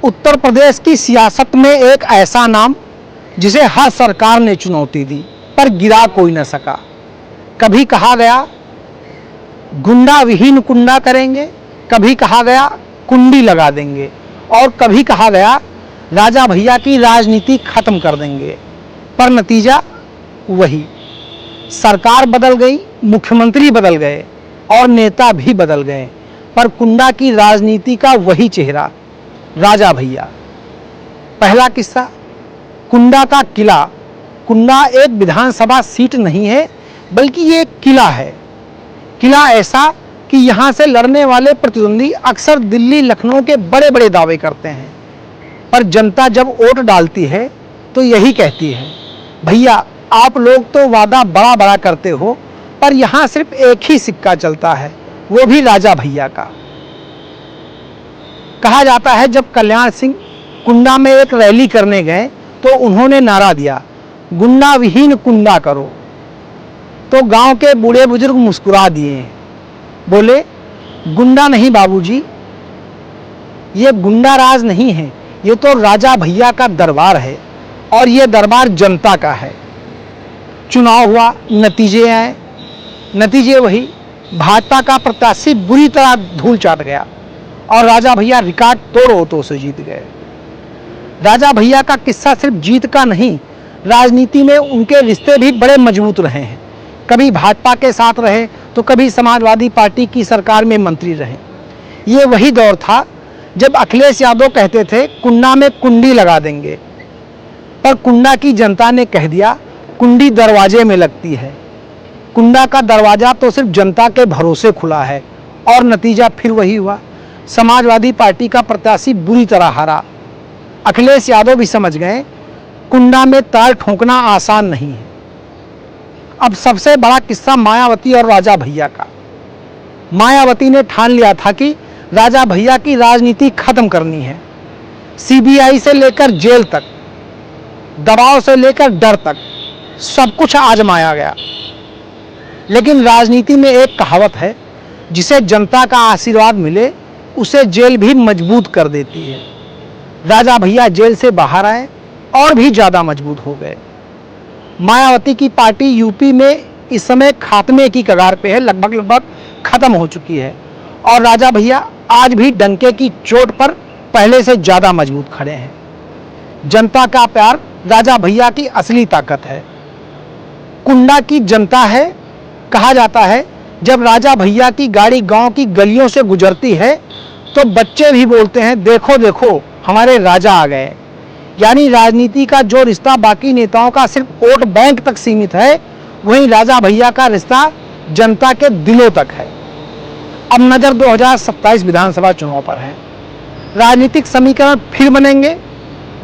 उत्तर प्रदेश की सियासत में एक ऐसा नाम जिसे हर सरकार ने चुनौती दी पर गिरा कोई न सका। कभी कहा गया गुंडा विहीन कुंडा करेंगे, कभी कहा गया कुंडी लगा देंगे और कभी कहा गया राजा भैया की राजनीति खत्म कर देंगे। पर नतीजा वही, सरकार बदल गई, मुख्यमंत्री बदल गए और नेता भी बदल गए, पर कुंडा की राजनीति का वही चेहरा, राजा भैया। पहला किस्सा, कुंडा का किला। कुंडा एक विधानसभा सीट नहीं है बल्कि ये एक किला है। किला ऐसा कि यहाँ से लड़ने वाले प्रतिद्वंदी अक्सर दिल्ली लखनऊ के बड़े बड़े दावे करते हैं, पर जनता जब वोट डालती है तो यही कहती है, भैया आप लोग तो वादा बड़ा बड़ा करते हो पर यहाँ सिर्फ एक ही सिक्का चलता है, वो भी राजा भैया का। कहा जाता है जब कल्याण सिंह कुंडा में एक रैली करने गए तो उन्होंने नारा दिया, गुंडा विहीन कुंडा करो। तो गांव के बूढ़े बुजुर्ग मुस्कुरा दिए, बोले गुंडा नहीं बाबूजी, ये गुंडा राज नहीं है, ये तो राजा भैया का दरबार है और ये दरबार जनता का है। चुनाव हुआ, नतीजे आए, नतीजे वही, भाजपा का प्रत्याशी बुरी तरह धूल चाट गया और राजा भैया रिकॉर्ड तोड़ वोटों से जीत गए। राजा भैया का किस्सा सिर्फ जीत का नहीं, राजनीति में उनके रिश्ते भी बड़े मजबूत रहे हैं। कभी भाजपा के साथ रहे तो कभी समाजवादी पार्टी की सरकार में मंत्री रहे। ये वही दौर था जब अखिलेश यादव कहते थे कुंडा में कुंडी लगा देंगे, पर कुंडा की जनता ने कह दिया कुंडी दरवाजे में लगती है। कुंडा का दरवाजा तो सिर्फ जनता के भरोसे खुला है और नतीजा फिर वही हुआ, समाजवादी पार्टी का प्रत्याशी बुरी तरह हारा। अखिलेश यादव भी समझ गए कुंडा में ताल ठोकना आसान नहीं है। अब सबसे बड़ा किस्सा मायावती और राजा भैया का। मायावती ने ठान लिया था कि राजा भैया की राजनीति खत्म करनी है। सीबीआई से लेकर जेल तक, दबाव से लेकर डर तक सब कुछ आजमाया गया। लेकिन राजनीति में एक कहावत है, जिसे जनता का आशीर्वाद मिले उसे जेल भी मजबूत कर देती है। राजा भैया जेल से बाहर आए और भी ज़्यादा मजबूत हो गए। मायावती की पार्टी यूपी में इस समय खात्मे की कगार पे है, लगभग खत्म हो चुकी है और राजा भैया आज भी डंके की चोट पर पहले से ज़्यादा मजबूत खड़े हैं। जनता का प्यार राजा भैया की असली ताकत है। कुंडा की जनता है, कहा जाता है जब राजा भैया की गाड़ी गांव की गलियों से गुजरती है तो बच्चे भी बोलते हैं देखो देखो हमारे राजा आ गए। यानी राजनीति का जो रिश्ता बाकी नेताओं का सिर्फ वोट बैंक तक सीमित है, वहीं राजा भैया का रिश्ता जनता के दिलों तक है। अब नजर 2027 विधानसभा चुनाव पर है। राजनीतिक समीकरण फिर बनेंगे।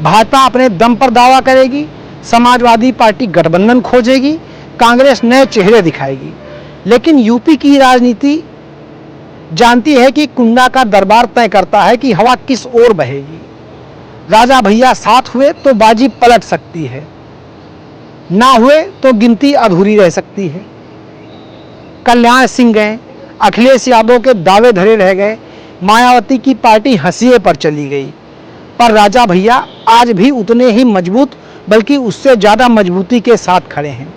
भाजपा अपने दम पर दावा करेगी, समाजवादी पार्टी गठबंधन खोजेगी, कांग्रेस नए चेहरे दिखाएगी। लेकिन यूपी की राजनीति जानती है कि कुंडा का दरबार तय करता है कि हवा किस ओर बहेगी। राजा भैया साथ हुए तो बाजी पलट सकती है, ना हुए तो गिनती अधूरी रह सकती है। कल्याण सिंह गए, अखिलेश यादव के दावे धरे रह गए, मायावती की पार्टी हंसिए पर चली गई, पर राजा भैया आज भी उतने ही मजबूत बल्कि उससे ज़्यादा मजबूती के साथ खड़े हैं।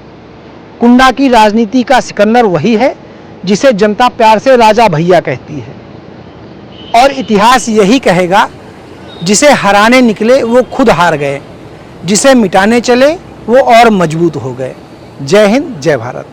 कुंडा की राजनीति का सिकंदर वही है जिसे जनता प्यार से राजा भैया कहती है और इतिहास यही कहेगा, जिसे हराने निकले वो खुद हार गए, जिसे मिटाने चले वो और मजबूत हो गए। जय हिंद, जय भारत।